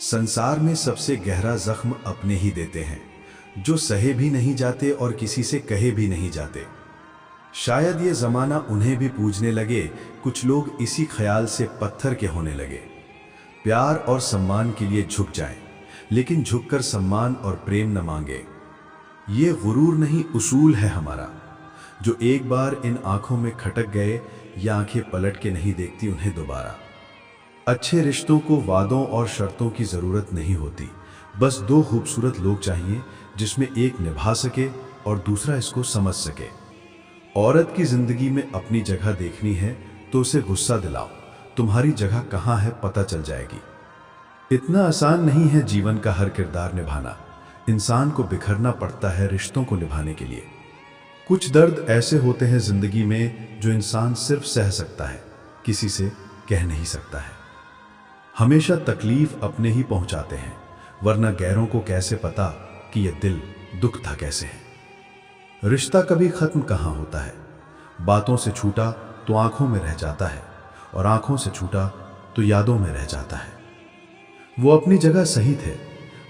संसार में सबसे गहरा जख्म अपने ही देते हैं, जो सहे भी नहीं जाते और किसी से कहे भी नहीं जाते। शायद ये जमाना उन्हें भी पूजने लगे, कुछ लोग इसी ख्याल से पत्थर के होने लगे। प्यार और सम्मान के लिए झुक जाएं, लेकिन झुककर सम्मान और प्रेम न मांगे। ये गुरूर नहीं, उसूल है हमारा। जो एक बार इन आंखों में खटक गए, ये आंखें पलट के नहीं देखती उन्हें दोबारा। अच्छे रिश्तों को वादों और शर्तों की ज़रूरत नहीं होती, बस दो खूबसूरत लोग चाहिए जिसमें एक निभा सके और दूसरा इसको समझ सके। औरत की ज़िंदगी में अपनी जगह देखनी है तो उसे गुस्सा दिलाओ, तुम्हारी जगह कहाँ है पता चल जाएगी। इतना आसान नहीं है जीवन का हर किरदार निभाना, इंसान को बिखरना पड़ता है रिश्तों को निभाने के लिए। कुछ दर्द ऐसे होते हैं ज़िंदगी में जो इंसान सिर्फ सह सकता है, किसी से कह नहीं सकता है। हमेशा तकलीफ अपने ही पहुंचाते हैं, वरना गैरों को कैसे पता कि यह दिल दुख था कैसे है। रिश्ता कभी खत्म कहाँ होता है, बातों से छूटा तो आंखों में रह जाता है, और आंखों से छूटा तो यादों में रह जाता है। वो अपनी जगह सही थे,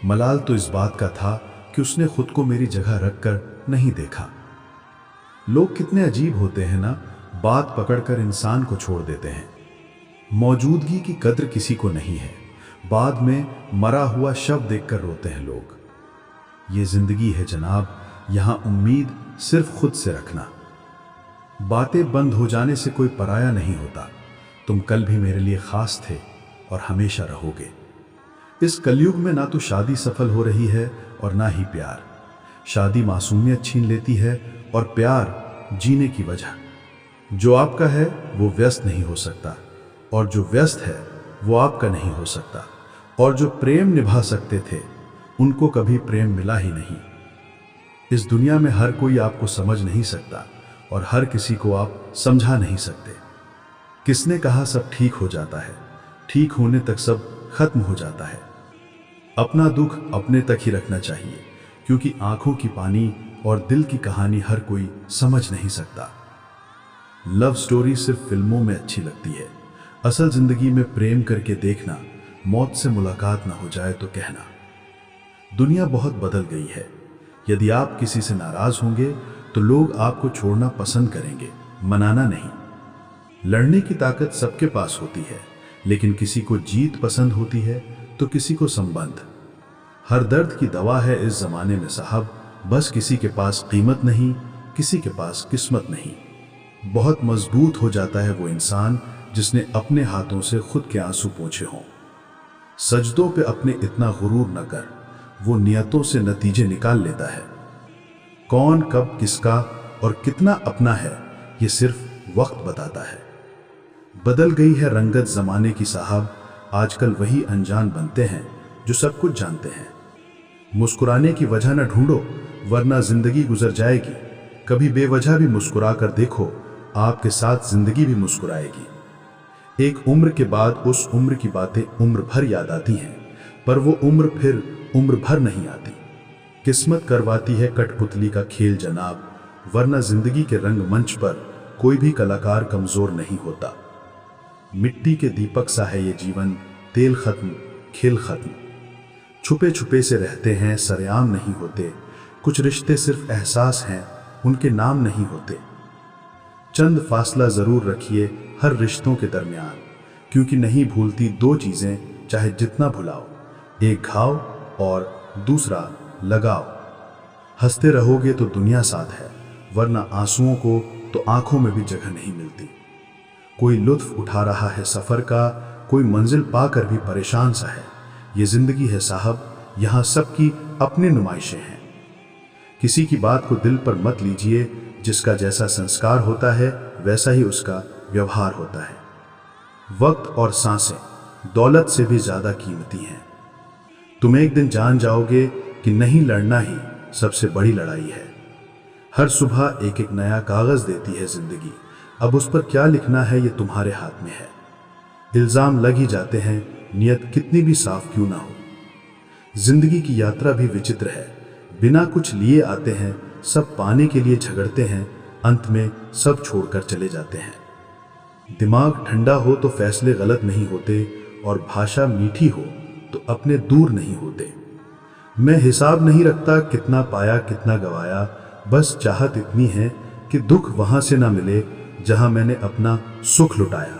मलाल तो इस बात का था कि उसने खुद को मेरी जगह रखकर नहीं देखा। लोग कितने अजीब होते हैं ना, बात पकड़कर इंसान को छोड़ देते हैं। मौजूदगी की कद्र किसी को नहीं है, बाद में मरा हुआ शव देखकर रोते हैं लोग। ये जिंदगी है जनाब, यहां उम्मीद सिर्फ खुद से रखना। बातें बंद हो जाने से कोई पराया नहीं होता। तुम कल भी मेरे लिए खास थे और हमेशा रहोगे। इस कलयुग में ना तो शादी सफल हो रही है और ना ही प्यार। शादी मासूमियत छीन लेती है और प्यार जीने की वजह। जो आपका है वो व्यस्त नहीं हो सकता, और जो व्यस्त है वो आपका नहीं हो सकता। और जो प्रेम निभा सकते थे उनको कभी प्रेम मिला ही नहीं। इस दुनिया में हर कोई आपको समझ नहीं सकता और हर किसी को आप समझा नहीं सकते। किसने कहा सब ठीक हो जाता है? ठीक होने तक सब खत्म हो जाता है। अपना दुख अपने तक ही रखना चाहिए, क्योंकि आंखों की पानी और दिल की कहानी हर कोई समझ नहीं सकता। लव स्टोरी सिर्फ फिल्मों में अच्छी लगती है, असल जिंदगी में प्रेम करके देखना। मौत से मुलाकात ना हो जाए तो कहना। दुनिया बहुत बदल गई है। यदि आप किसी से नाराज होंगे तो लोग आपको छोड़ना पसंद करेंगे, मनाना नहीं। लड़ने की ताकत सबके पास होती है, लेकिन किसी को जीत पसंद होती है तो किसी को संबंध। हर दर्द की दवा है इस जमाने में साहब, बस किसी के पास कीमत नहीं, किसी के पास किस्मत नहीं। बहुत मजबूत हो जाता है वो इंसान जिसने अपने हाथों से खुद के आंसू पोंछे हों। सजदों पे अपने इतना गुरूर न कर, वो नियतों से नतीजे निकाल लेता है। कौन कब किसका और कितना अपना है, ये सिर्फ वक्त बताता है। बदल गई है रंगत जमाने की साहब, आजकल वही अनजान बनते हैं जो सब कुछ जानते हैं। मुस्कुराने की वजह न ढूंढो, वरना जिंदगी गुजर जाएगी। कभी बेवजह भी मुस्कुरा कर देखो, आपके साथ जिंदगी भी मुस्कुराएगी। एक उम्र के बाद उस उम्र की बातें उम्र भर याद आती हैं, पर वो उम्र फिर उम्र भर नहीं आती। किस्मत करवाती है कठपुतली का खेल जनाब, वरना जिंदगी के रंगमंच पर कोई भी कलाकार कमजोर नहीं होता। मिट्टी के दीपक सा है ये जीवन, तेल खत्म खेल खत्म। छुपे छुपे से रहते हैं, सरेआम नहीं होते। कुछ रिश्ते सिर्फ एहसास हैं, उनके नाम नहीं होते। चंद फासला जरूर रखिए हर रिश्तों के दरमियान, क्योंकि नहीं भूलती दो चीजें चाहे जितना भुलाओ, एक घाव और दूसरा लगाओ। हंसते रहोगे तो दुनिया साथ है, वरना आंसुओं को तो आंखों में भी जगह नहीं मिलती। कोई लुत्फ उठा रहा है सफर का, कोई मंजिल पाकर भी परेशान सा है। ये जिंदगी है साहब, यहाँ सबकी अपनी नुमाइशें हैं। किसी की बात को दिल पर मत लीजिए, जिसका जैसा संस्कार होता है वैसा ही उसका व्यवहार होता है। वक्त और सांसें दौलत से भी ज्यादा कीमती हैं। तुम एक दिन जान जाओगे कि नहीं लड़ना ही सबसे बड़ी लड़ाई है। हर सुबह एक एक नया कागज देती है जिंदगी, अब उस पर क्या लिखना है ये तुम्हारे हाथ में है। इल्जाम लग ही जाते हैं, नियत कितनी भी साफ क्यों ना हो। जिंदगी की यात्रा भी विचित्र है, बिना कुछ लिए आते हैं, सब पाने के लिए झगड़ते हैं, अंत में सब छोड़कर चले जाते हैं। दिमाग ठंडा हो तो फैसले गलत नहीं होते, और भाषा मीठी हो तो अपने दूर नहीं होते। मैं हिसाब नहीं रखता कितना पाया कितना गवाया, बस चाहत इतनी है कि दुख वहां से ना मिले जहां मैंने अपना सुख लुटाया।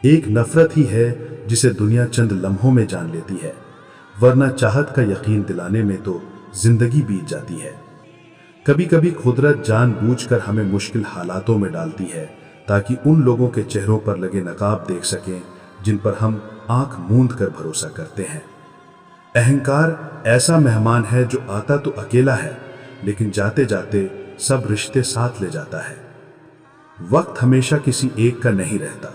एक नफरत ही है जिसे दुनिया चंद लम्हों में जान लेती है, वरना चाहत का यकीन दिलाने में तो जिंदगी बीत जाती है। कभी कभी कुदरत जानबूझकर हमें मुश्किल हालातों में डालती है ताकि उन लोगों के चेहरों पर लगे नकाब देख सकें जिन पर हम आंख मूंद कर भरोसा करते हैं। अहंकार ऐसा मेहमान है जो आता तो अकेला है लेकिन जाते जाते सब रिश्ते साथ ले जाता है। वक्त हमेशा किसी एक का नहीं रहता।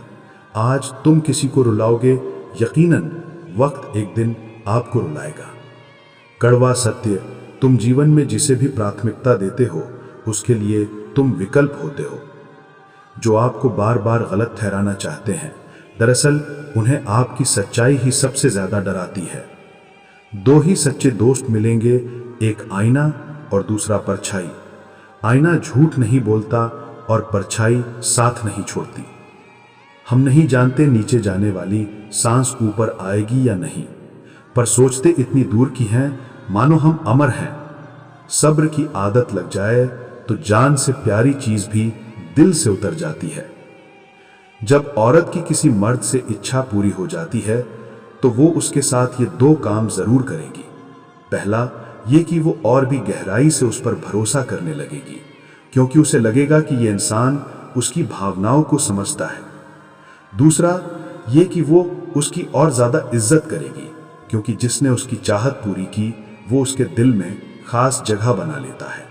आज तुम किसी को रुलाओगे, यकीनन वक्त एक दिन आपको रुलाएगा। कड़वा सत्य, तुम जीवन में जिसे भी प्राथमिकता देते हो उसके लिए तुम विकल्प होते हो। जो आपको बार बार गलत ठहराना चाहते हैं, दरअसल उन्हें आपकी सच्चाई ही सबसे ज्यादा डराती है। दो ही सच्चे दोस्त मिलेंगे, एक आईना और दूसरा परछाई। आईना झूठ नहीं बोलता और परछाई साथ नहीं छोड़ती। हम नहीं जानते नीचे जाने वाली सांस ऊपर आएगी या नहीं, पर सोचते इतनी दूर की हैं मानो हम अमर हैं। सब्र की आदत लग जाए तो जान से प्यारी चीज भी दिल से उतर जाती है। जब औरत की किसी मर्द से इच्छा पूरी हो जाती है तो वो उसके साथ ये दो काम जरूर करेगी। पहला ये कि वो और भी गहराई से उस पर भरोसा करने लगेगी, क्योंकि उसे लगेगा कि ये इंसान उसकी भावनाओं को समझता है। दूसरा ये कि वो उसकी और ज्यादा इज्जत करेगी, क्योंकि जिसने उसकी चाहत पूरी की वो उसके दिल में खास जगह बना लेता है।